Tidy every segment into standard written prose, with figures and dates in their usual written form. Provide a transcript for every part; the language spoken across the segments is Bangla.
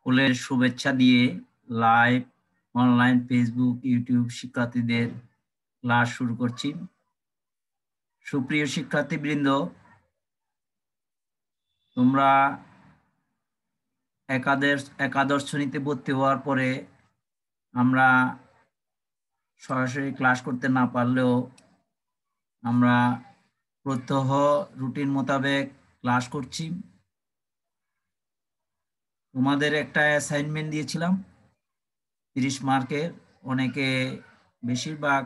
স্কুলের শুভেচ্ছা দিয়ে লাইভ অনলাইন ফেসবুক ইউটিউব শিক্ষার্থীদের ক্লাস শুরু করছি। সুপ্রিয় শিক্ষার্থীবৃন্দ, তোমরা একাদশ শ্রেণীতে ভর্তি হওয়ার পরে আমরা সরাসরি ক্লাস করতে না পারলেও আমরা প্রত্যহ রুটিন মোতাবেক ক্লাস করছি। তোমাদের একটা অ্যাসাইনমেন্ট দিয়েছিলাম 30 মার্কের। অনেকে বেশিরভাগ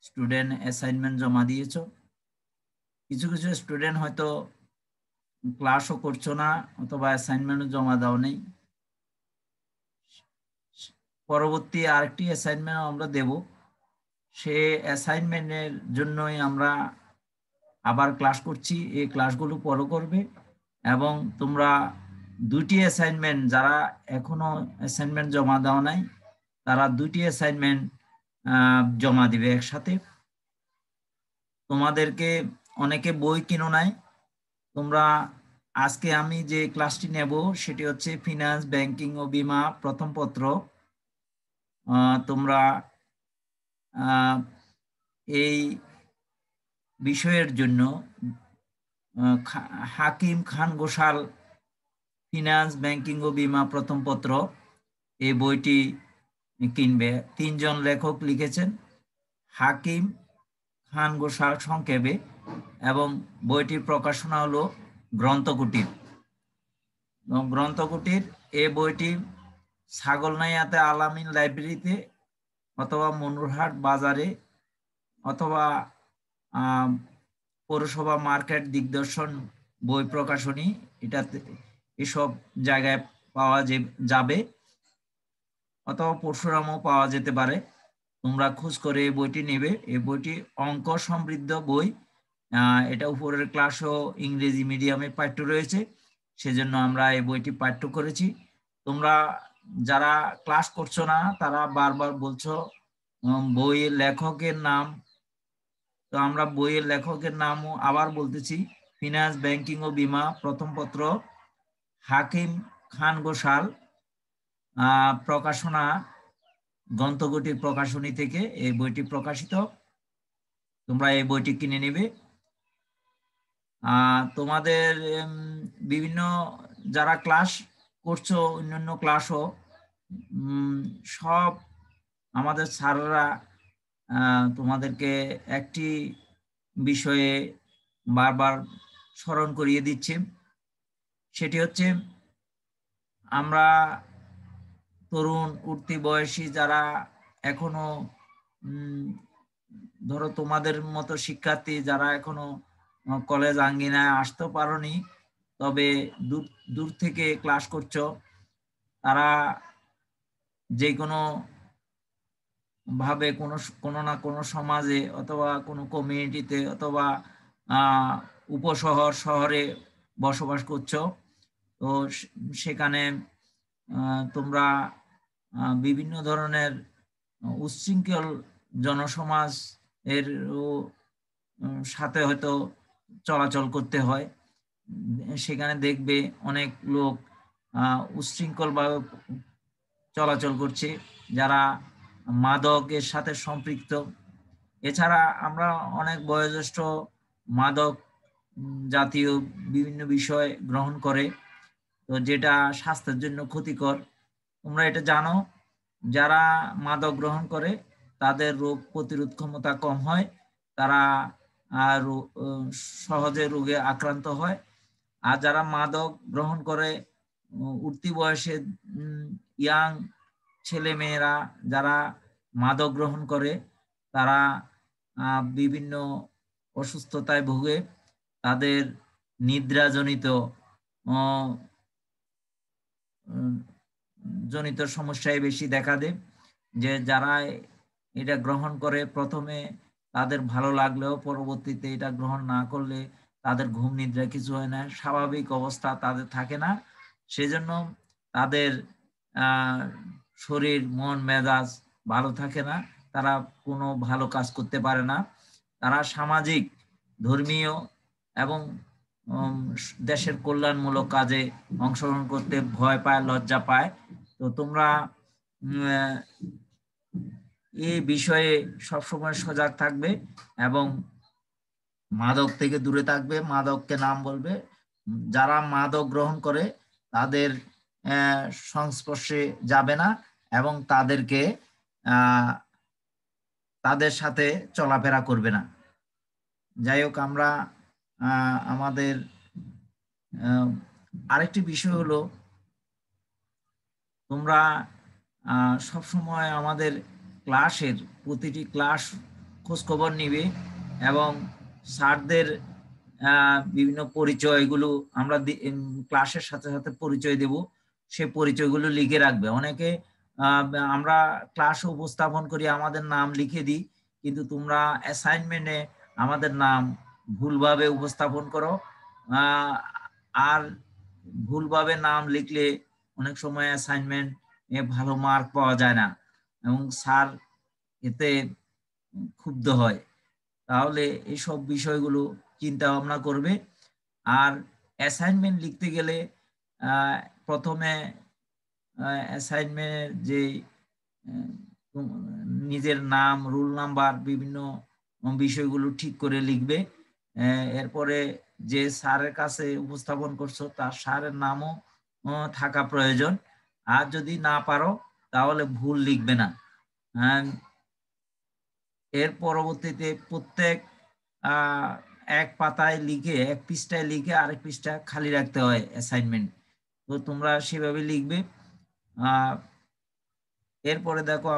স্টুডেন্ট অ্যাসাইনমেন্ট জমা দিয়েছো। কিছু কিছু স্টুডেন্ট হয়তো ক্লাসও করছো না অথবা অ্যাসাইনমেন্টও জমা দাও নেই। পরবর্তী আরেকটি অ্যাসাইনমেন্ট আমরা দেব, সে অ্যাসাইনমেন্টের জন্যই আমরা আবার ক্লাস করছি। এই ক্লাসগুলো ফলো করবে এবং তোমরা দুটি অ্যাসাইনমেন্ট, যারা এখনো অ্যাসাইনমেন্ট জমা দাও নাই তারা দুটি অ্যাসাইনমেন্ট জমা দিবে একসাথে। তোমাদেরকে অনেকে বই কিনো নাই। তোমরা আজকে আমি যে ক্লাসটি নেব সেটি হচ্ছে ফিনান্স, ব্যাংকিং ও বীমা প্রথম পত্র। তোমরা এই বিষয়ের জন্য হাকিম খান ঘোষাল ফিনান্স, ব্যাংকিং ও বীমা প্রথম পত্র এই বইটি কিনবে। 3 জন লেখক লিখেছেন, হাকিম খান ঘোষাল সংক্ষেপে, এবং বইটির প্রকাশনা হলো গ্রন্থকুটির। গ্রন্থকুটির এই বইটি ছাগলনাইয়াতে আলামিন লাইব্রেরিতে অথবা মনুরহাট বাজারে অথবা পৌরসভা মার্কেট, দিগদর্শন বই প্রকাশনী, এটাতে এসব জায়গায় পাওয়া যাবে অথবা পরশুরামও পাওয়া যেতে পারে। তোমরা খোঁজ করে এই বইটি নেবে। এই বইটি অঙ্ক সমৃদ্ধ বই। এটা উপরের ক্লাসও ইংরেজি মিডিয়ামে পাঠ্য রয়েছে, সেজন্য আমরা এই বইটি পাঠ্য করেছি। তোমরা যারা ক্লাস করছো না তারা বারবার বলছো বইয়ের লেখকের নাম, তো আমরা বইয়ের লেখকের নামও আবার বলতেছি, ফিনান্স, ব্যাংকিং ও বীমা প্রথম পত্র, হাকিম খান ঘোষাল, প্রকাশনা গ্রন্থকুটির প্রকাশনী থেকে এই বইটি প্রকাশিত। তোমরা এই বইটি কিনে নেবে। তোমাদের বিভিন্ন যারা ক্লাস করছো, অন্যান্য ক্লাসও সব আমাদের স্যাররা তোমাদেরকে একটি বিষয়ে বারবার স্মরণ করিয়ে দিচ্ছে। সেটি হচ্ছে, আমরা তরুণ উঠতি বয়সী যারা এখনো ধরো তোমাদের মতো শিক্ষার্থী যারা এখনো কলেজ আঙ্গিনায় আসতে পারোনি, তবে দূর থেকে ক্লাস করছো, তারা যে কোনো ভাবে কোনো না কোনো সমাজে অথবা কোনো কমিউনিটিতে অথবা উপশহর শহরে বসবাস করছো। তো সেখানে তোমরা বিভিন্ন ধরনের উচ্ছৃঙ্খল জনসমাজ এর সাথে হয়তো চলাচল করতে হয়। সেখানে দেখবে অনেক লোক উচ্ছৃঙ্খলভাবে চলাচল করছে, যারা মাদকের সাথে সম্পৃক্ত। এছাড়া আমরা অনেক বয়োজ্যেষ্ঠ মাদক জাতীয় বিভিন্ন বিষয় গ্রহণ করে, তো যেটা স্বাস্থ্যের জন্য ক্ষতিকর। তোমরা এটা জানো, যারা মাদক গ্রহণ করে তাদের রোগ প্রতিরোধ ক্ষমতা কম হয়, তারা সহজে রোগে আক্রান্ত হয়। আর যারা মাদক গ্রহণ করে উঠতি বয়সে ইয়াং ছেলে মেয়েরা যারা মাদক গ্রহণ করে তারা বিভিন্ন অসুস্থতায় ভোগে। তাদের নিদ্রাজনিত সমস্যায় বেশি দেখা দেয়। যে যারা এটা গ্রহণ করে প্রথমে তাদের ভালো লাগলেও পরবর্তীতে এটা গ্রহণ না করলে তাদের ঘুম নিদ্রা কিছু হয় না, স্বাভাবিক অবস্থা তাদের থাকে না। সেজন্য তাদের শরীর মন মেজাজ ভালো থাকে না, তারা কোনো ভালো কাজ করতে পারে না, তারা সামাজিক ধর্মীয় এবং দেশের কল্যাণমূলক কাজে অংশগ্রহণ করতে ভয় পায়, লজ্জা পায়। তো তোমরা এই বিষয়ে সবসময় সজাগ থাকবে এবং মাদক থেকে দূরে থাকবে, মাদককে নাম বলবে। যারা মাদক গ্রহণ করে তাদের সংস্পর্শে যাবে না এবং তাদের সাথে চলাফেরা করবে না। যাই হোক, আমরা আমাদের আরেকটি বিষয় হলো, তোমরা সবসময় আমাদের ক্লাসের প্রতিটি ক্লাস খোঁজখবর নিবে এবং স্যারদের বিভিন্ন পরিচয়গুলো আমরা ক্লাসের সাথে সাথে পরিচয় দেব, সে পরিচয়গুলো লিখে রাখবে। অনেকে আমরা ক্লাসে উপস্থাপন করি, আমাদের নাম লিখে দিই, কিন্তু তোমরা অ্যাসাইনমেন্টে আমাদের নাম ভুলভাবে উপস্থাপন করো। আর ভুলভাবে নাম লিখলে অনেক সময় অ্যাসাইনমেন্ট ভালো মার্ক পাওয়া যায় না এবং স্যার এতে ক্ষুব্ধ হয়। তাহলে এইসব বিষয়গুলো চিন্তা ভাবনা করবে। আর অ্যাসাইনমেন্ট লিখতে গেলে প্রথমে অ্যাসাইনমেন্টের যে নিজের নাম, রোল নাম্বার, বিভিন্ন বিষয়গুলো ঠিক করে লিখবে। এরপরে যে স্যারের কাছে উপস্থাপন করছো তার স্যারের নামও থাকা প্রয়োজন। আর যদি না পারো তাহলে ভুল লিখবে না। এর পরবর্তীতে প্রত্যেক এক পাতায় লিখে, এক পৃষ্ঠায় লিখে আরেক পৃষ্ঠা খালি রাখতে হয় অ্যাসাইনমেন্ট। তো তোমরা সেভাবে লিখবে। এরপরে দেখো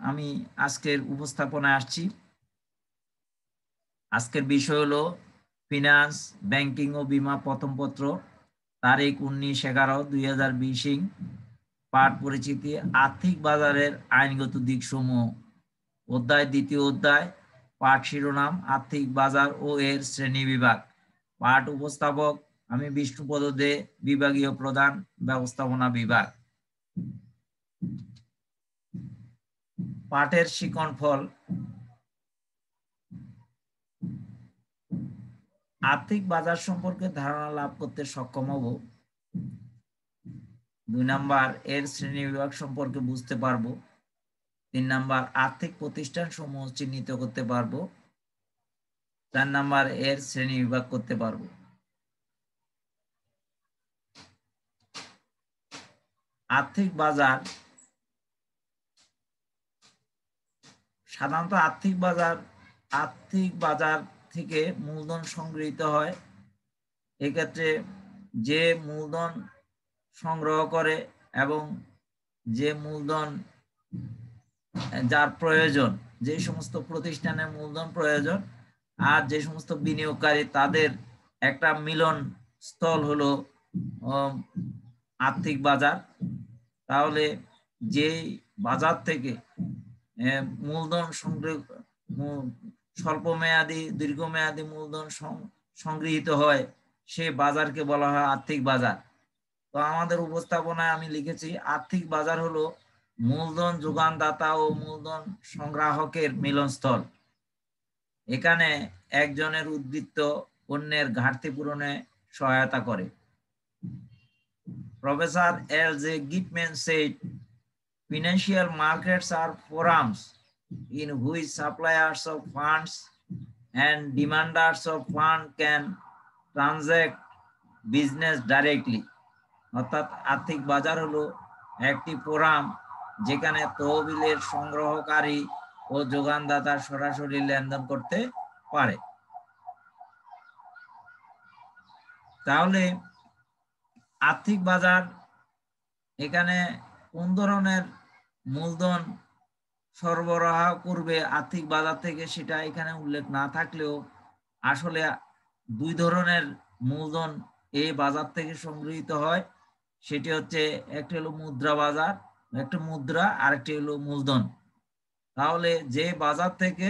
আমি আজকের উপস্থাপনায় আসছি। আজকের বিষয় হলো ফিনান্স, ব্যাংকিং ও বীমা প্রথম পত্র, তারিখ 19/11/2020। পাঠ পরিচিতি, আর্থিক বাজারের আইনগত দিকসমূহ। অধ্যায়, দ্বিতীয় অধ্যায়। পাঠ শিরোনাম আর্থিক বাজার ও এর শ্রেণীবিভাগ। পাঠ উপস্থাপক আমি বিষ্ণুপদ দে, বিভাগীয় প্রধান, ব্যবস্থাপনা বিভাগ। পাঠের শিখন ফল, আর্থিক বাজার সম্পর্কে ধারণা লাভ করতে সক্ষম হব। 2 নাম্বার, এর শ্রেণীবিভাগ সম্পর্কে বুঝতে পারবো। 3 নাম্বার, আর্থিক প্রতিষ্ঠান সমূহ চিহ্নিত করতে পারবো। 4 নাম্বার, এর শ্রেণীবিভাগ করতে পারবো। আর্থিক বাজার, সাধারণত আর্থিক বাজার থেকে মূলধন সংগৃহীত হয়। এক্ষেত্রে যে মূলধন সংগ্রহ করে এবং যে মূলধন যার প্রয়োজন, যে সমস্ত প্রতিষ্ঠানের মূলধন প্রয়োজন আর যে সমস্ত বিনিয়োগকারী, তাদের একটা মিলন স্থল হলো আর্থিক বাজার। তাহলে যে বাজার থেকে মূলধন সংগ্রহ, স্বল্প মেয়াদী দীর্ঘমেয়াদী মূলধন সংগৃহীত হয়, সে বাজারকে বলা হয় আর্থিক বাজার। তো আমাদের উপস্থাপনায় আমি লিখেছি, আর্থিক বাজার হলো মূলধন যোগানদাতা ও মূলধন সংগ্রাহকের মিলনস্থল। এখানে একজনের উদ্বৃত্ত অন্যের ঘাটতি পূরণে সহায়তা করে। Professor L.J. Gitman said, financial markets are forums in which suppliers of funds and demanders of funds can transact business directly. অর্থাৎ আর্থিক বাজার হলো একটি ফোরাম যেখানে তহবিলের সংগ্রহকারী ও যোগানদাতা সরাসরি লেনদেন করতে পারে। তাহলে আর্থিক বাজার, এখানে কোন ধরনের মূলধন সরবরাহ করবে আর্থিক বাজার থেকে সেটা এখানে উল্লেখ না থাকলেও আসলে 2 ধরনের মূলধন এই বাজার থেকে সংগৃহীত হয়। সেটি হচ্ছে, একটি হলো মুদ্রা বাজার, একটা মুদ্রা, আর একটি হলো মূলধন। তাহলে যে বাজার থেকে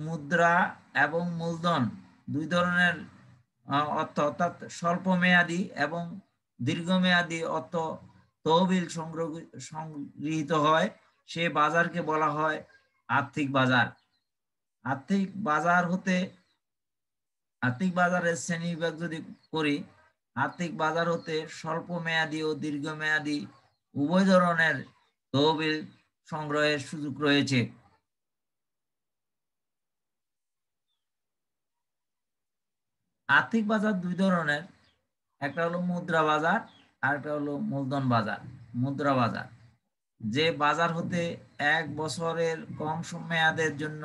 মুদ্রা এবং মূলধন দুই ধরনের অর্থ, অর্থাৎ স্বল্প মেয়াদী এবং দীর্ঘমেয়াদী অর্থ তহবিল সংগৃহীত হয়, সে বাজারকে বলা হয় আর্থিক বাজার। আর্থিক বাজারের শ্রেণীবিভাগ যদি করি, আর্থিক বাজার হতে স্বল্প মেয়াদী ও দীর্ঘমেয়াদী উভয় ধরনের তহবিল সংগ্রহের সুযোগ রয়েছে। আর্থিক বাজার দুই ধরনের, একটা হলো মুদ্রা বাজার আর একটা হলো মূলধন বাজার। মুদ্রা বাজার যে বাজার হতে 1 বছরের কম মেয়াদের জন্য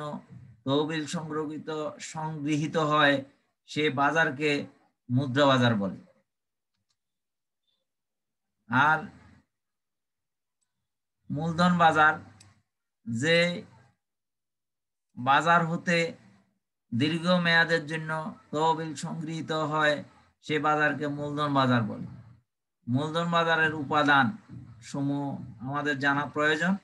তহবিল সংগৃহীত হয়, সে বাজারকে মুদ্রা বাজার বলে। আর মূলধন বাজার যে বাজার হতে দীর্ঘ মেয়াদের জন্য তহবিল সংগৃহীত হয়, সে বাজারকে মূলধন বাজার বলে। মূলধন বাজারের উপাদান সমূহ আমাদের জানা প্রয়োজন।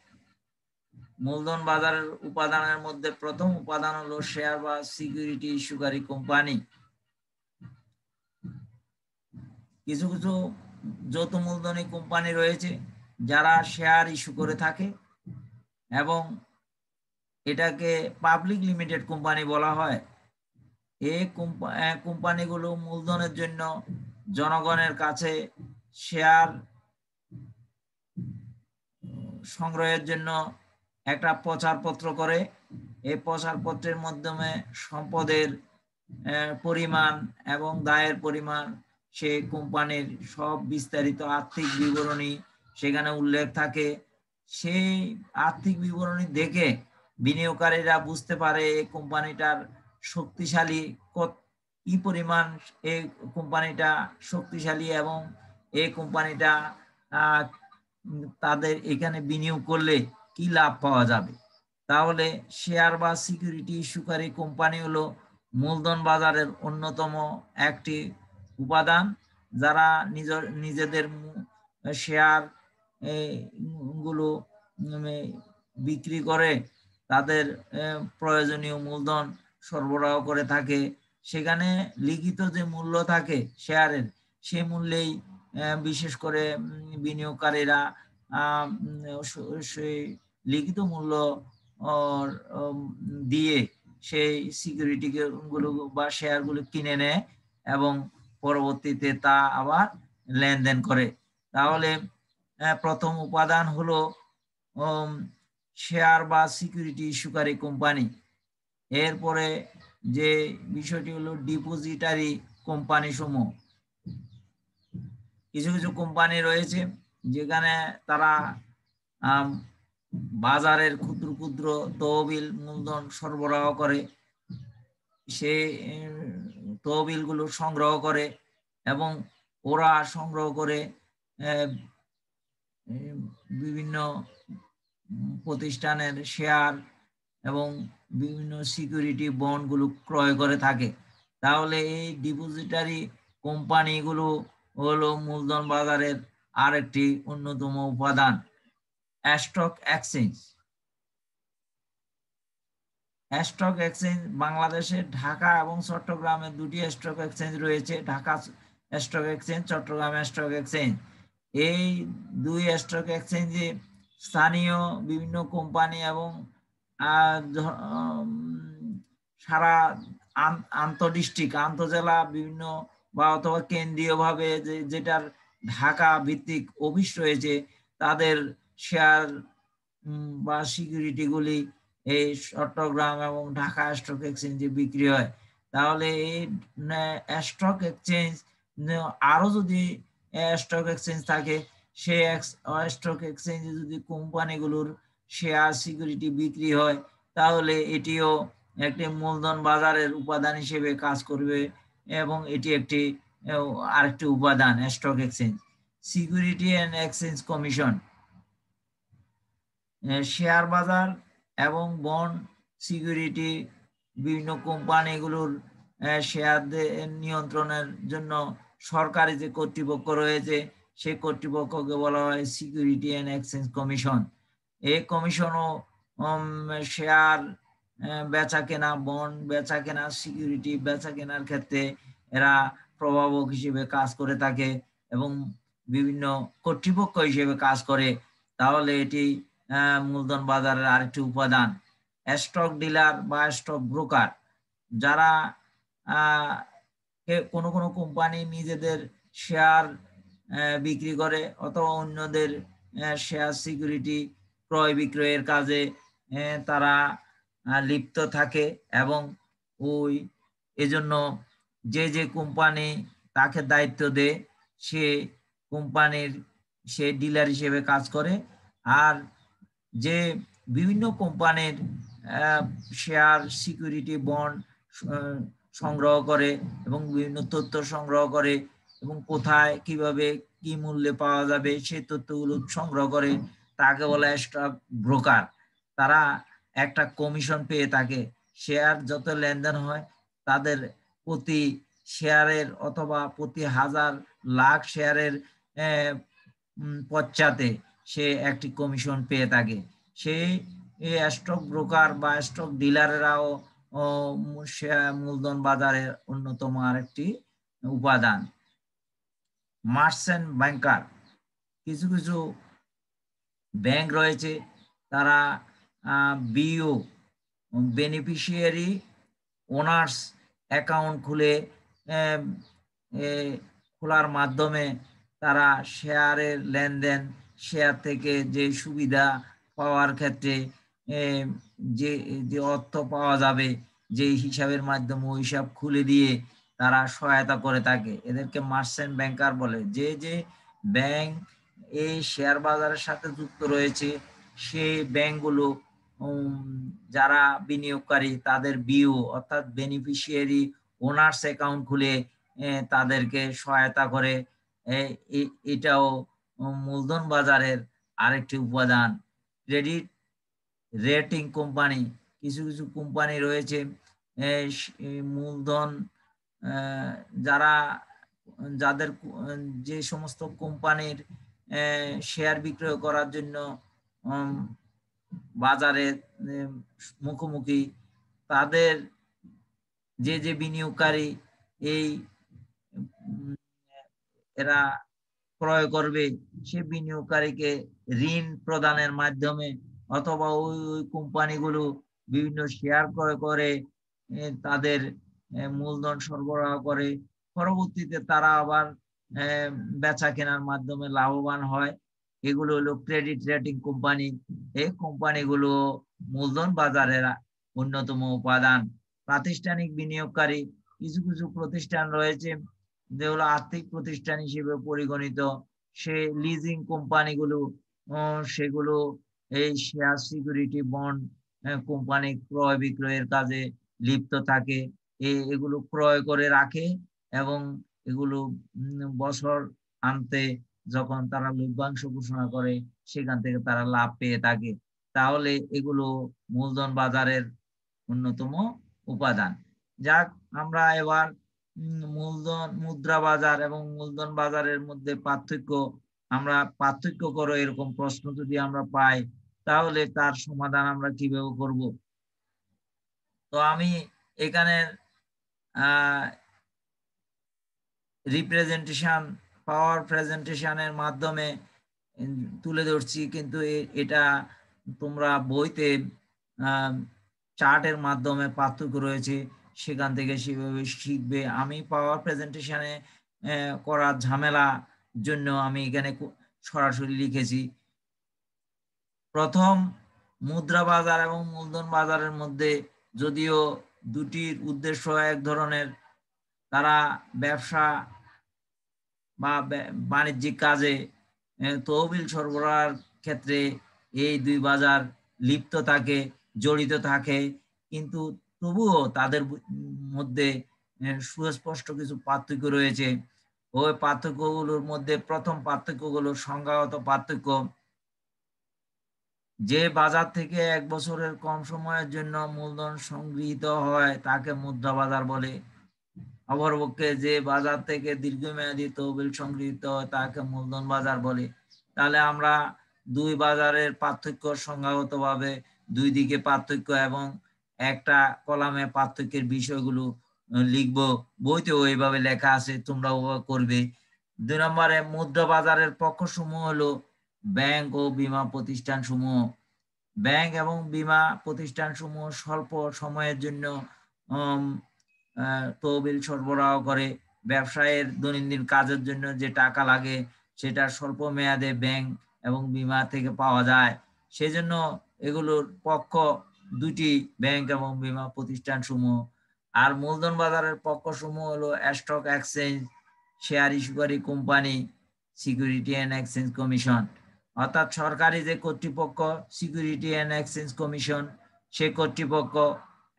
মূলধন বাজারের উপাদানের মধ্যে প্রথম উপাদান হলো শেয়ার বা সিকিউরিটি ইস্যুকারী কোম্পানি। কিছু কিছু যৌথ মূলধনী কোম্পানি রয়েছে যারা শেয়ার ইস্যু করে থাকে এবং এটাকে পাবলিক লিমিটেড কোম্পানি বলা হয়। এই কোম্পানিগুলো মূলধনের জন্য জনগণের কাছে শেয়ার সংগ্রহের জন্য একটা প্রচারপত্র করে। এই প্রচারপত্রের মাধ্যমে সম্পদের পরিমাণ এবং দায়ের পরিমাণ, সেই কোম্পানির সব বিস্তারিত আর্থিক বিবরণী সেখানে উল্লেখ থাকে। সেই আর্থিক বিবরণী দেখে বিনিয়োগকারীরা বুঝতে পারে এই কোম্পানিটার শক্তিশালী কি পরিমাণ, এই কোম্পানিটা শক্তিশালী এবং এই কোম্পানিটা তাদের এখানে বিনিয়োগ করলে কি লাভ পাওয়া যাবে। তাহলে শেয়ার বা সিকিউরিটি ইস্যুকারী কোম্পানি হলো মূলধন বাজারের অন্যতম একটি উপাদান, যারা নিজেদের শেয়ার গুলো বিক্রি করে তাদের প্রয়োজনীয় মূলধন সরবরাহ করে থাকে। সেখানে লিখিত যে মূল্য থাকে শেয়ারের, সেই মূল্যেই বিশেষ করে বিনিয়োগকারীরা সেই লিখিত মূল্য দিয়ে সেই সিকিউরিটি গুলো বা শেয়ার গুলো কিনে নেয় এবং পরবর্তীতে তা আবার লেনদেন করে। তাহলে প্রথম উপাদান হলো শেয়ার বা সিকিউরিটি ইস্যুকারী কোম্পানি। এরপরে যে বিষয়টি হলো ডিপোজিটারি কোম্পানি সমূহ। কিছু কিছু কোম্পানি রয়েছে যেখানে তারা বাজারের ক্ষুদ্র ক্ষুদ্র তহবিল মূলধন সরবরাহ করে, সে তহবিল গুলো সংগ্রহ করে এবং ওরা সংগ্রহ করে বিভিন্ন প্রতিষ্ঠানের শেয়ার এবং বিভিন্ন সিকিউরিটি বন্ড গুলো ক্রয় করে থাকে। তাহলে এই ডিপোজিটারি কোম্পানিগুলো হলো মূলধন বাজারের আরেকটি অন্যতম উপাদান। Stock exchange. স্টক এক্সচেঞ্জ বাংলাদেশে ঢাকা এবং চট্টগ্রামে দুটি স্টক এক্সচেঞ্জ রয়েছে, Dhaka stock exchange, Chittagong stock exchange. এই দুই স্টক এক্সচেঞ্জে স্থানীয় বিভিন্ন কোম্পানি এবং সারা আন্তঃডিস্ট্রিক্ট, আন্তঃজেলা বিভিন্ন বা অথবা কেন্দ্রীয়ভাবে যেটার ঢাকা ভিত্তিক অফিস রয়েছে, তাদের শেয়ার বা সিকিউরিটি গুলি এই চট্টগ্রাম এবং ঢাকা স্টক এক্সচেঞ্জে বিক্রি হয়। তাহলে এই স্টক এক্সচেঞ্জ আরো যদি স্টক এক্সচেঞ্জ থাকে, সেই স্টক এক্সচেঞ্জে যদি কোম্পানিগুলোর শেয়ার সিকিউরিটি বিক্রি হয়, তাহলে এটিও একটি মূলধন বাজারের উপাদান হিসেবে কাজ করবে এবং এটি একটি আরেকটি উপাদান stock exchange. Security and exchange commission. Share বাজার এবং বন্ড সিকিউরিটি বিভিন্ন কোম্পানিগুলোর শেয়ার নিয়ন্ত্রণের জন্য সরকারি যে কর্তৃপক্ষ রয়েছে, সেই কর্তৃপক্ষকে বলা হয় সিকিউরিটি এন্ড এক্সচেঞ্জ কমিশন। এই কমিশনও শেয়ার বেচা কেনা, বন্ড বেচা কেনা, সিকিউরিটি বেচা কেনার ক্ষেত্রে এরা প্রভাবক হিসেবে কাজ করে থাকে এবং বিভিন্ন কর্তৃপক্ষ হিসেবে কাজ করে, তাহলে এটি মূলধন বাজারের আরেকটি উপাদান। স্টক ডিলার বা স্টক ব্রোকার, যারা কোনো কোনো কোম্পানি নিজেদের শেয়ার বিক্রি করে অথবা অন্যদের শেয়ার সিকিউরিটি ক্রয় বিক্রয়ের কাজে তারা লিপ্ত থাকে এবং ওই এজন্য যে যে কোম্পানি তাকে দায়িত্ব দেয় সে কোম্পানির সে ডিলার হিসেবে কাজ করে। আর যে বিভিন্ন কোম্পানির শেয়ার সিকিউরিটি বন্ড সংগ্রহ করে এবং বিভিন্ন তথ্য সংগ্রহ করে এবং কোথায় কিভাবে কি মূল্যে পাওয়া যাবে সেই তথ্যগুলো সংগ্রহ করে, তাকে বলে স্টক ব্রোকার। তারা একটা কমিশন পেয়ে থাকে। শেয়ার যত লেনদেন হয় তাদের প্রতি শেয়ারের অথবা প্রতি হাজার লাখ শেয়ারের পশ্চাতে সে একটি কমিশন পেয়ে থাকে। সেই স্টক ব্রোকার বা স্টক ডিলারেরাও মূলধন বাজারের অন্যতম আরেকটি উপাদান। মার্চেন্ট ব্যাংকার, কিছু কিছু ব্যাংক রয়েছে তারা বিও বেনিফিশিয়ারি ওনার্স অ্যাকাউন্ট খুলে খোলার মাধ্যমে তারা শেয়ারের লেনদেন, শেয়ার থেকে যে সুবিধা পাওয়ার ক্ষেত্রে যে যে অর্থ পাওয়া যাবে যে হিসাবের মাধ্যমে ওই হিসাব খুলে দিয়ে তারা সহায়তা করে থাকে। এদেরকে মার্চেন্ট ব্যাংকার বলে। যে যে ব্যাংক এই শেয়ার বাজারের সাথে যুক্ত রয়েছে সেই ব্যাংকগুলো যারা বিনিয়োগকারী তাদের বিও অর্থাৎ বেনিফিশিয়ারি ওনার্স অ্যাকাউন্ট খুলে তাদেরকে সহায়তা করে। এটাও মূলধন বাজারের আরেকটি উপাদান। ক্রেডিট রেটিং কোম্পানি, কিছু কিছু কোম্পানি রয়েছে মূলধন যারা যাদের যে সমস্ত কোম্পানির শেয়ার বিক্রয় করার জন্য বাজারে মুখোমুখি, তাদের যে যে বিনিয়োগকারী এই এরা ক্রয় করবে সে বিনিয়োগকারীকে ঋণ প্রদানের মাধ্যমে অথবা ওই ওই কোম্পানিগুলো বিভিন্ন শেয়ার ক্রয় করে তাদের মূলধন সরবরাহ করে, পরবর্তীতে তারা আবার বেচা কেনার মাধ্যমে লাভবান হয়। এগুলো হলো ক্রেডিট রেটিং কোম্পানি। এই কোম্পানিগুলো মূলধন বাজারের অন্যতম উপাদান। প্রাতিষ্ঠানিক বিনিয়োগকারী, কিছু কিছু প্রতিষ্ঠান রয়েছে যেগুলো আর্থিক প্রতিষ্ঠান হিসেবে পরিগণিত, সে লিজিং কোম্পানিগুলো সেগুলো এই শেয়ার সিকিউরিটি বন্ড কোম্পানি ক্রয় বিক্রয়ের কাজে লিপ্ত থাকে। এগুলো ক্রয় করে রাখে এবং এগুলো বছর আনতে যখন তারা লভ্যাংশ ঘোষণা করে সেখান থেকে তারা লাভ পেয়ে থাকে। তাহলে এগুলো মূলধন বাজারের অন্যতম উপাদান। যাক, আমরা এবার মূলধন মুদ্রা বাজার এবং মূলধন বাজারের মধ্যে পার্থক্য, আমরা পার্থক্য করো এরকম প্রশ্ন যদি আমরা পাই তাহলে তার সমাধান আমরা কিভাবে করব। তো আমি এখানে রিপ্রেজেন্টেশন পাওয়ার প্রেজেন্টেশনের মাধ্যমে তুলে ধরছি, কিন্তু এটা তোমরা বইতে চার্টের মাধ্যমে পার্থক্য রয়েছে, সেখান থেকে সেভাবে শিখবে। আমি পাওয়ার প্রেজেন্টেশনে করার ঝামেলা জন্য আমি এখানে সরাসরি লিখেছি। প্রথম, মুদ্রা বাজার এবং মূলধন বাজারের মধ্যে যদিও দুটির উদ্দেশ্য এক ধরনের, তারা ব্যবসা বা বাণিজ্যিক কাজে তহবিল সরবরাহের ক্ষেত্রে এই দুই বাজার লিপ্ত থাকে, জড়িত থাকে, কিন্তু তবুও তাদের মধ্যে সুস্পষ্ট কিছু পার্থক্য রয়েছে। ওই পার্থক্যগুলোর মধ্যে প্রথম পার্থক্যগুলো সংজ্ঞাগত পার্থক্য। যে বাজার থেকে এক বছরের কম সময়ের জন্য মূলধন সংগৃহীত হয় তাকে মুদ্রা বাজার বলে। অপরপক্ষে যে বাজার থেকে দীর্ঘমেয়াদী তহবিল সংগৃহীত হয় তাকে মূলধন বাজার বলে। তাহলে আমরা দুই বাজারের পার্থক্য সংজ্ঞাগতভাবে দুই দিকে পার্থক্য এবং একটা কলামে পার্থক্যের বিষয়গুলো লিখবো, বইতেও এইভাবে লেখা আছে, তোমরাও করবে। 2 নম্বরে মুদ্রা বাজারের পক্ষসমূহ হলো ব্যাংক ও বীমা প্রতিষ্ঠান সমূহ। ব্যাংক এবং বীমা প্রতিষ্ঠান সমূহ স্বল্প সময়ের জন্য তহবিল সরবরাহ করে। ব্যবসায়ের দৈনন্দিন কাজের জন্য যে টাকা লাগে সেটা স্বল্প মেয়াদে ব্যাংক এবং বীমা থেকে পাওয়া যায়। সেজন্য এগুলোর পক্ষ দুটি, ব্যাংক এবং বীমা প্রতিষ্ঠান সমূহ। আর মূলধন বাজারের পক্ষ সমূহ হলো স্টক এক্সচেঞ্জ, শেয়ার ইস্যুকারী company, security and exchange commission. অর্থাৎ সরকারি যে কর্তৃপক্ষ সিকিউরিটি অ্যান্ড এক্সচেঞ্জ কমিশন, সে কর্তৃপক্ষ।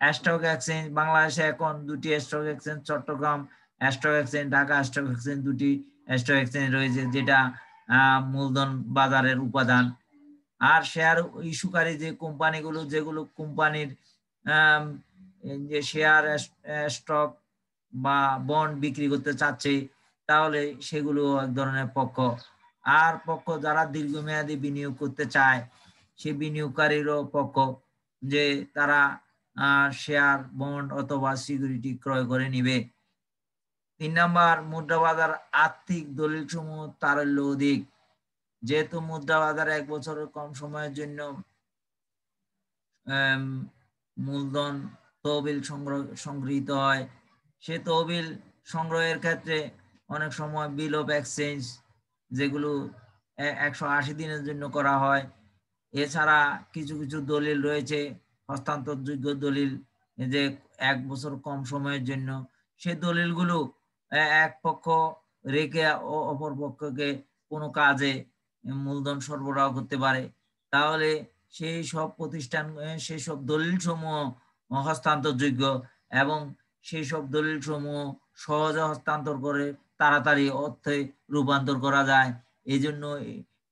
স্টক এক্সচেঞ্জ, বাংলাদেশে এখন দুটি stock exchange, Chittagong stock exchange, Dhaka stock exchange, দুটি স্টক এক্সচেঞ্জ রয়েছে, যেটা মূলধন বাজারের উপাদান। আর শেয়ার ইস্যুকারী যে কোম্পানিগুলো, যেগুলো কোম্পানির যে শেয়ার স্টক বা বন্ড বিক্রি করতে চাচ্ছে, তাহলে সেগুলো এক ধরনের পক্ষ। আর পক্ষ যারা দীর্ঘমেয়াদী বিনিয়োগ করতে চায়, সে বিনিয়োগকারীরও পক্ষ, যে তারা শেয়ার, বন্ড অথবা সিকিউরিটি ক্রয় করে নিবে। 3 নাম্বার, মুদ্রা বাজার আর্থিক দলিল সমূহ তারল্য অধিক। যেহেতু মুদ্রা বাজার 1 বছরের কম সময়ের জন্য মূলধন তহবিল সংগৃহীত হয়, সে তহবিল সংগ্রহের ক্ষেত্রে অনেক সময় বিল অফ এক্সচেঞ্জ, যেগুলো 180 দিনের জন্য করা হয়। এছাড়া কিছু কিছু দলিল রয়েছে, হস্তান্তরযোগ্য দলিল, যে 1 বছর কম সময়ের জন্য, সে দলিলগুলো এক পক্ষ রেখে অপর পক্ষকে কোনো কাজে মূলধন সরবরাহ করতে পারে। তাহলে সেই সব প্রতিষ্ঠান, সেই সব দলিল সমূহ হস্তান্তরযোগ্য, এবং সেই সব দলিল সমূহ সহজে হস্তান্তর করে তাড়াতাড়ি অর্থে রূপান্তর করা যায়। এই জন্য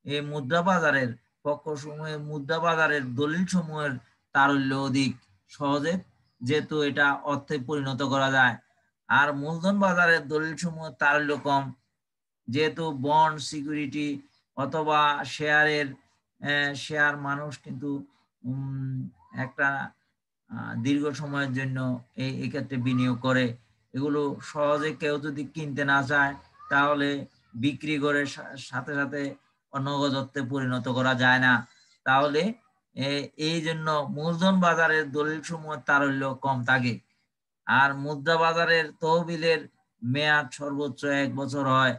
এই মুদ্রা বাজারের পক্ষসমূহে, মুদ্রা বাজারের দলিল সমূহের তারল্য অধিক, সহজে যেহেতু এটা অর্থে পরিণত করা যায়। আর মূলধন বাজারের দলিল সমূহের তারল্য কম, যেহেতু বন্ড, সিকিউরিটি অথবা শেয়ার মানুষ কিন্তু একটা দীর্ঘ সময়ের জন্য এই ক্ষেত্রে বিনিয়োগ করে। এগুলো সহজে কেউ যদি কিনতে না চায়, তাহলে বিক্রি করে সাথে সাথে নগদ অর্থে পরিণত করা যায় না। তাহলে এই জন্য মূলধন বাজারের দলিল সমূহের তারল্য কম থাকে। আর মুদ্রা বাজারের তহবিলের মেয়াদ সর্বোচ্চ 1 বছর হয়,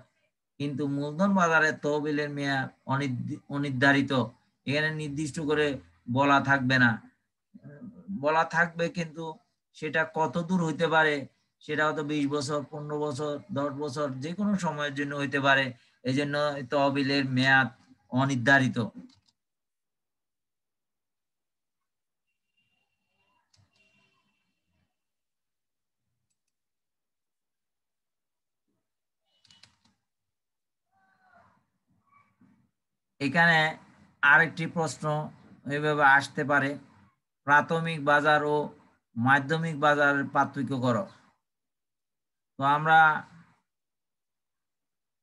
কিন্তু মূলধন বাজারের তহবিলের মেয়াদ অনির্ধারিত। এখানে নির্দিষ্ট করে বলা থাকবে না, বলা থাকবে কিন্তু সেটা কত দূর হইতে পারে, সেটা হয়তো 20 বছর, 15 বছর, 10 বছর, যে কোনো সময়ের জন্য হইতে পারে। এই জন্য তহবিলের মেয়াদ অনির্ধারিত। এখানে আরেকটি প্রশ্ন এভাবে আসতে পারে, প্রাথমিক বাজার ও মাধ্যমিক বাজারের পার্থক্য করো। তো আমরা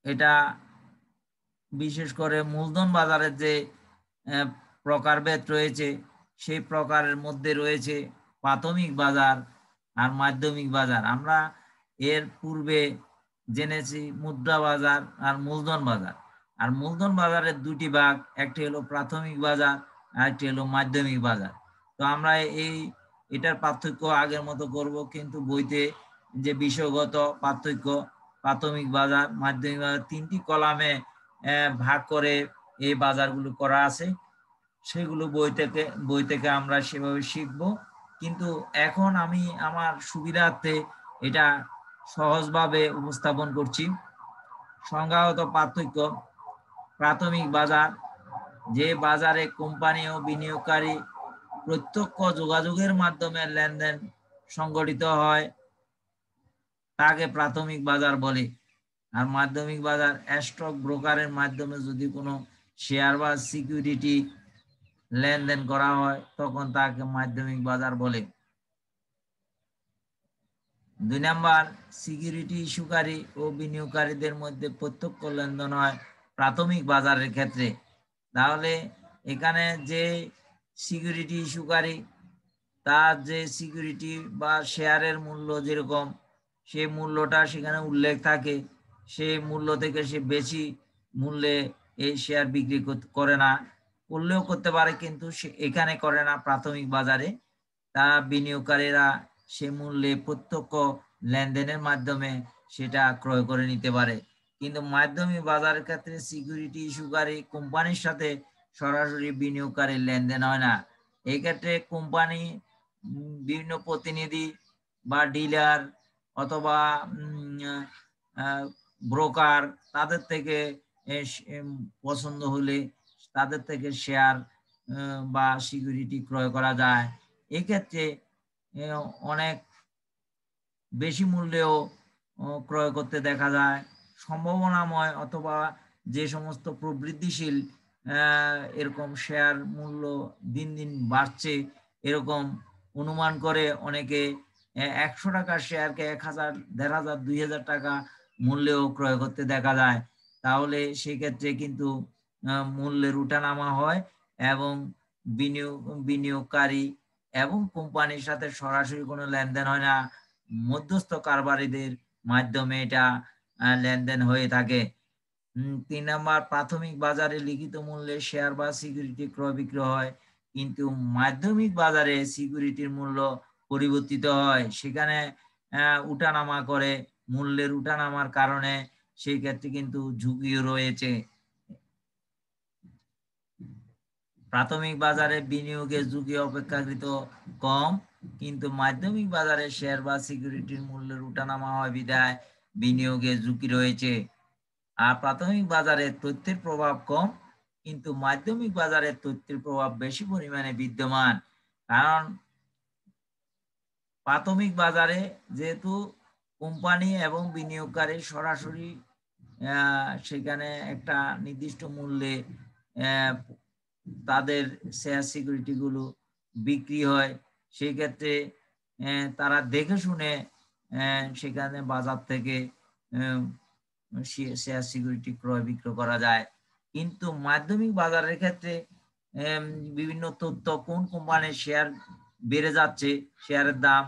এটা বিশেষ করে মূলধন বাজারের যে প্রকারভেদ রয়েছে, সেই প্রকারের মধ্যে রয়েছে প্রাথমিক বাজার আর মাধ্যমিক বাজার। আমরা এর পূর্বে জেনেছি মুদ্রা বাজার আর মূলধন বাজার। আর মূলধন বাজারের দুটি ভাগ, একটি হলো প্রাথমিক বাজার আর একটি হলো মাধ্যমিক বাজার। তো আমরা এটার পার্থক্য আগের মতো করব, কিন্তু বইতে যে বিষয়গত পার্থক্য, প্রাথমিক বাজার, মাধ্যমিক বাজার, 3টি কলামে ভাগ করে এই বাজারগুলো করা আছে, সেগুলো বই থেকে আমরা সেভাবে শিখব। কিন্তু এখন আমি আমার সুবিধার্থে এটা সহজভাবে উপস্থাপন করছি। সংজ্ঞাগত পার্থক্য: প্রাথমিক বাজার, যে বাজারে কোম্পানি ও বিনিয়োগকারী প্রত্যক্ষ যোগাযোগের মাধ্যমে লেনদেন সংগঠিত হয়, তাকে প্রাথমিক বাজার বলে। আর মাধ্যমিক বাজার, স্টক ব্রোকারের মাধ্যমে যদি কোনো শেয়ার বা সিকিউরিটি লেনদেন করা হয়, তখন তাকে মাধ্যমিক বাজার বলে। 2 নাম্বার, সিকিউরিটি ইস্যুকারী ও বিনিয়োগকারীদের মধ্যে প্রত্যক্ষ লেনদেন হয় প্রাথমিক বাজারের ক্ষেত্রে। তাহলে এখানে যে সিকিউরিটি ইস্যুকারী, তার যে সিকিউরিটি বা শেয়ারের মূল্য যেরকম, সেই মূল্যটা সেখানে উল্লেখ থাকে, সেই মূল্য থেকে সে বেশি মূল্যে এই শেয়ার বিক্রি করে না, করলেও করতে পারে, কিন্তু সে এখানে করে না প্রাথমিক বাজারে। তারা বিনিয়োগকারীরা সে মূল্যে প্রত্যক্ষ লেনদেনের মাধ্যমে সেটা ক্রয় করে নিতে পারে। কিন্তু মাধ্যমিক বাজারের ক্ষেত্রে সিকিউরিটি ইস্যুকারী কোম্পানির সাথে সরাসরি বিনিয়োগকারীর লেনদেন হয় না। এই ক্ষেত্রে কোম্পানি বিভিন্ন প্রতিনিধি বা ডিলার অথবা ব্রোকার তাদের থেকে পছন্দ হলে তাদের থেকে শেয়ার বা সিকিউরিটি ক্রয় করা যায়। এক্ষেত্রে অনেক বেশি মূল্যেও ক্রয় করতে দেখা যায়। সম্ভাবনাময় অথবা যে সমস্ত প্রবৃদ্ধিশীল এরকম শেয়ার মূল্য দিন দিন বাড়ছে এরকম অনুমান করে অনেকে 100 টাকার শেয়ারকে 1000, 1500, 2000 টাকা মূল্যেও ক্রয় করতে দেখা যায়। তাহলে সেক্ষেত্রে কিন্তু মূল্যের উঠানামা হয় এবং বিনিয়োগকারী এবং কোম্পানির সাথে সরাসরি কোনো লেনদেন হয় না, মধ্যস্থ কারবারিদের মাধ্যমে এটা লেনদেন হয়ে থাকে। 3 নাম্বার, প্রাথমিক বাজারে লিখিত মূল্যে শেয়ার বা সিকিউরিটি ক্রয় বিক্রয় হয়, কিন্তু মাধ্যমিক বাজারে সিকিউরিটির মূল্য পরিবর্তিত হয়, সেখানে উঠানামা করে। মূল্যের উঠানামার কারণে সেই ক্ষেত্রে কিন্তু ঝুঁকিও রয়েছে। প্রাথমিক বাজারে বিনিয়োগের ঝুঁকি অপেক্ষাকৃত কম, কিন্তু মাধ্যমিক বাজারে শেয়ার বা সিকিউরিটির মূল্যের উঠানামা হয় বিধায় বিনিয়োগের ঝুঁকি রয়েছে। আর প্রাথমিক বাজারে তথ্যের প্রভাব কম, কিন্তু মাধ্যমিক বাজারে তথ্যের প্রভাব বেশি পরিমাণে বিদ্যমান। কারণ প্রাথমিক বাজারে যেহেতু কোম্পানি এবং বিনিয়োগকারী সরাসরি সেখানে একটা নির্দিষ্ট মূল্যে তাদের শেয়ার সিকিউরিটি গুলো বিক্রি হয়, সেই ক্ষেত্রে তারা দেখে শুনে সেখানে বাজার থেকে শেয়ার সিকিউরিটি ক্রয় বিক্রয় করা যায়। কিন্তু মাধ্যমিক বাজারের ক্ষেত্রে বিভিন্ন তথ্য, কোন কোম্পানির শেয়ার বেড়ে যাচ্ছে শেয়ারের দাম,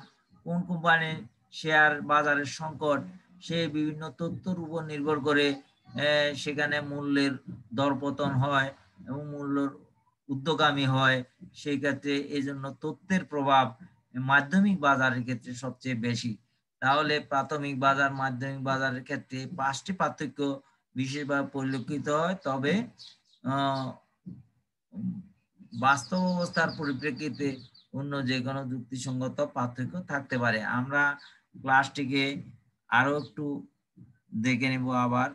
কোন কোম্পানির শেয়ার বাজারের সংকট, সেই বিভিন্ন তথ্যের উপর নির্ভর করে সেখানে মূল্যের দরপতন হয় এবং মূল্যের ঊর্ধ্বগামী হয়। সেই ক্ষেত্রে এই জন্য তথ্যের প্রভাব মাধ্যমিক বাজারের ক্ষেত্রে সবচেয়ে বেশি। তাহলে প্রাথমিক বাজার মাধ্যমিক বাজারের ক্ষেত্রে 5টি পার্থক্য বিশেষভাবে পরিলক্ষিত হয়, তবে বাস্তব অবস্থার পরিপ্রেক্ষিতে অন্য যে কোনো যুক্তিসঙ্গত পার্থক্য থাকতে পারে। আমরা ক্লাসটিকে আরো একটু দেখে নেব আবার।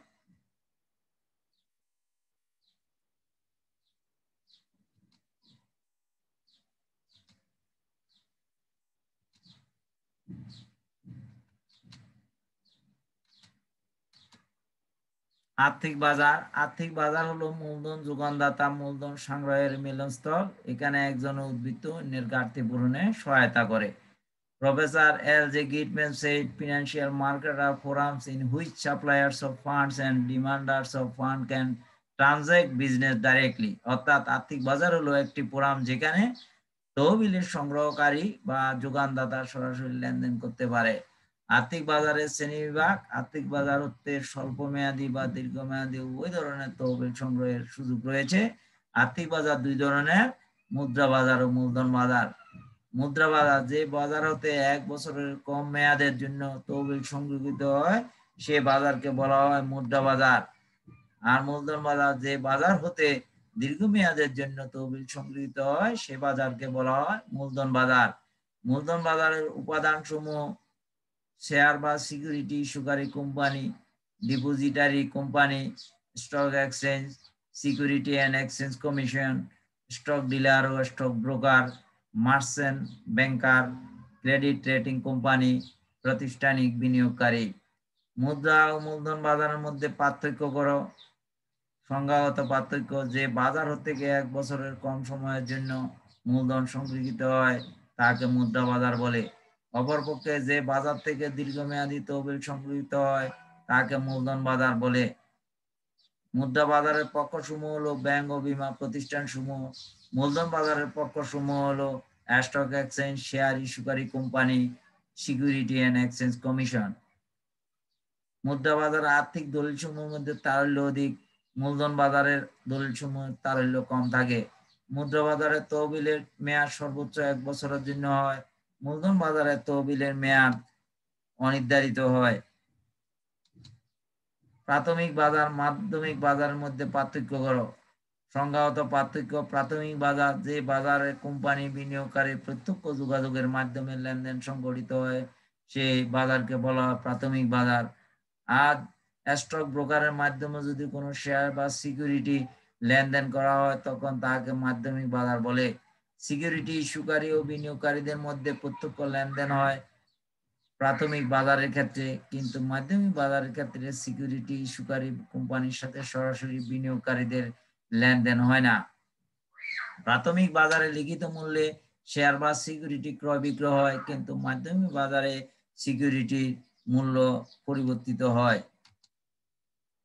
আর্থিক বাজার। আর্থিক বাজার হলো মূলধন যোগানদাতা মূলধন সংগ্রহের মিলনস্থল। এখানে একজন উদ্বৃত্ত অন্যের ঘাটতি পূরণে সহায়তা করে। Professor L.J. Gitman said financial markets are forums in which suppliers of funds and demanders of funds can transact business directly. অর্থাৎ আর্থিক বাজার হলো একটি ফোরাম যেখানে তহবিলের সংগ্রহকারী বা যোগানদাতা সরাসরি লেনদেন করতে পারে। আর্থিক বাজারের শ্রেণীবিভাগ। আর্থিক বাজার হতে স্বল্প মেয়াদী বা দীর্ঘমেয়াদী উভয় ধরনের তহবিল সংগ্রহের সুযোগ রয়েছে। আর্থিক বাজার দুই ধরনের, মুদ্রা বাজার ও মূলধন বাজার। মুদ্রা বাজার যে বাজার হতে 1 বছরের কম মেয়াদের জন্য তহবিল সংগৃহীত হয় সে বাজারকে বলা হয় মুদ্রা বাজার। আর মূলধন বাজার যে বাজার হতে দীর্ঘমেয়াদের জন্য তহবিল সংগৃহীত হয় সে বাজারকে বলা হয় মূলধন বাজার। মূলধন বাজারের উপাদান সমূহ শেয়ার বা সিকিউরিটি ইস্যুকারী company, depository company, stock exchange, security and exchange commission, stock dealer ও stock broker, merchant banker, credit rating company, প্রাতিষ্ঠানিক বিনিয়োগকারী। মুদ্রা ও মূলধন বাজারের মধ্যে পার্থক্য করো। সংজ্ঞাগত পার্থক্য: যে বাজার হতে 1 বছরের কম সময়ের জন্য মূলধন সংগৃহীত হয় তাকে মুদ্রা বাজার বলে। অপরপক্ষে যে বাজার থেকে দীর্ঘমেয়াদী তহবিল সংগৃহীত হয় তাকে মূলধন বাজার বলে। মুদ্রা বাজারের পক্ষসমূহ হলো ব্যাংক ও বীমা প্রতিষ্ঠান সমূহ। মূলধন বাজারের পক্ষসমূহ হলো স্টক এক্সচেঞ্জ, শেয়ার ইস্যুকারী company, security and exchange commission. মুদ্রা বাজার আর্থিক দলিল সমূহের মধ্যে তারল্য অধিক, মূলধন বাজারের দলিল সমূহের তারল্য কম থাকে। মুদ্রা বাজারে তহবিলের মেয়াদ সর্বোচ্চ 1 বছরের জন্য হয়। মূলধন বাজারে তহবিলের মেয়াদ অনির্ধারিত হয়। প্রাথমিক বাজার মাধ্যমিক বাজারের মধ্যে পার্থক্য করো। সংজ্ঞাগত পার্থক্য: প্রাথমিক বাজার যে বাজারে কোম্পানি বিনিয়োগকারী প্রত্যক্ষ যোগাযোগের মাধ্যমে লেনদেন সংঘটিত হয় সেই বাজারকে বলা হয় প্রাথমিক বাজার। আর স্টক ব্রোকারের মাধ্যমে যদি কোনো শেয়ার বা সিকিউরিটি লেনদেন করা হয় তখন তাকে মাধ্যমিক বাজার বলে। সিকিউরিটি ইস্যুকারী ও বিনিয়োগকারীদের মধ্যে প্রত্যক্ষ লেনদেন হয় প্রাথমিক বাজারের ক্ষেত্রে, কিন্তু মাধ্যমিক বাজারের ক্ষেত্রে সিকিউরিটি ইস্যুকারী কোম্পানির সাথে সরাসরি বিনিয়োগকারীদের লেনদেন হয় না। প্রাথমিক বাজারে লিখিত মূল্যে শেয়ার বা সিকিউরিটি ক্রয় বিক্রয় হয়, কিন্তু মাধ্যমিক বাজারে সিকিউরিটির মূল্য পরিবর্তিত হয়।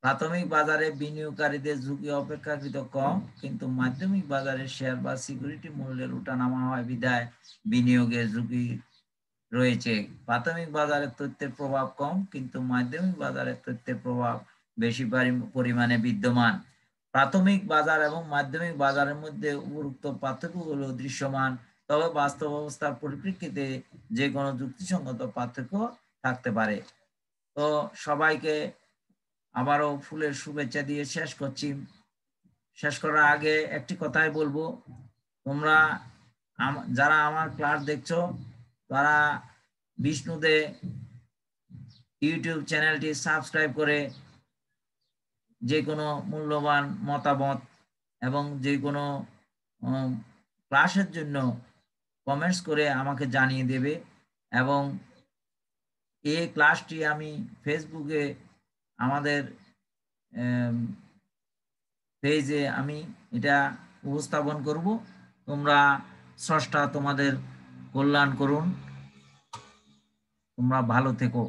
প্রাথমিক বাজারে বিনিয়োগকারীদের ঝুঁকি অপেক্ষাকৃত কম, কিন্তু মাধ্যমিক বাজারে শেয়ার বা সিকিউরিটি মূল্যের ওঠানামা হয় বিধায় বিনিয়োগের ঝুঁকি রয়েছে। প্রাথমিক বাজারের তথ্যের প্রভাব কম, কিন্তু মাধ্যমিক বাজারের তথ্যের প্রভাব বেশি পরিমাণে বিদ্যমান। প্রাথমিক বাজার এবং মাধ্যমিক বাজারের মধ্যে উপরোক্ত পার্থক্যগুলো দৃশ্যমান, তবে বাস্তব অবস্থার পরিপ্রেক্ষিতে যে কোনো যুক্তিসঙ্গত পার্থক্য থাকতে পারে। তো সবাইকে আবারও ফুলের শুভেচ্ছা দিয়ে শেষ করছি। শেষ করার আগে একটি কথাই বলবো, তোমরা যারা আমার ক্লাস দেখছো তারা বিষ্ণুদে ইউটিউব চ্যানেলটি সাবস্ক্রাইব করে যে কোনো মূল্যবান মতামত এবং যে কোনো ক্লাসের জন্য কমেন্টস করে আমাকে জানিয়ে দেবে। এবং এই ক্লাসটি আমি ফেসবুকে আমাদের পেজে আমি এটা উপস্থাপন করব। তোমরা স্রষ্টা তোমাদের কল্যাণ করুন। তোমরা ভালো থেকো।